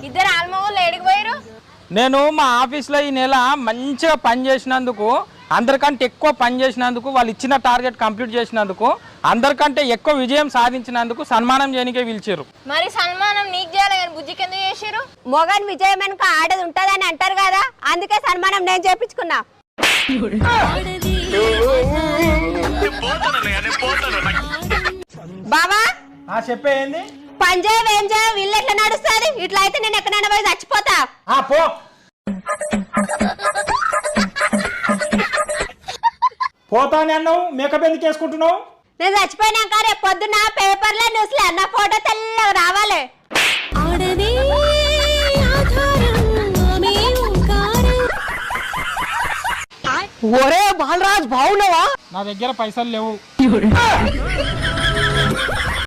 ఇద్దరు ఆల్మోళ్ళు ఏడికి పోయారు? నేను మా ఆఫీస్లో ఈ నెల మంచిగా పని చేసినందుకు, అందరికంటే ఎక్కువ పని చేసినందుకు, వాళ్ళు ఇచ్చిన టార్గెట్ కంప్లీట్ చేసినందుకు, అందరికంటే ఎక్కువ విజయం సాధించినందుకు సన్మానం చేయనికే పిలిచారు. మరి సన్మానం నీకు చేయాలి కానీ బుజ్జికి ఎందుకు చేసారు? మొగన్ విజయం వెనుక ఆడది ఉంటదని అంటారు కదా, అందుకే సన్మానం నేను చేపించుకున్నా. బాబా చెప్పేయండి. పని చేయవేం చేయ వీళ్ళు ఎట్లా నడుస్తుంది? ఇట్లా అయితే నేను ఎక్కడైనా పోయి చచ్చిపోతా. పో పోతానే అన్నావు, మేకప్ ఎందుకు వేసుకుంటున్నావు? నేను చచ్చిపోయినాక రేపు పొద్దున్న పేపర్లో న్యూస్లో నా ఫోటో తెల్లగా రావాలి. ఒరే బాలరాజ్ బాగున్నావా? నా దగ్గర పైసలు లేవు.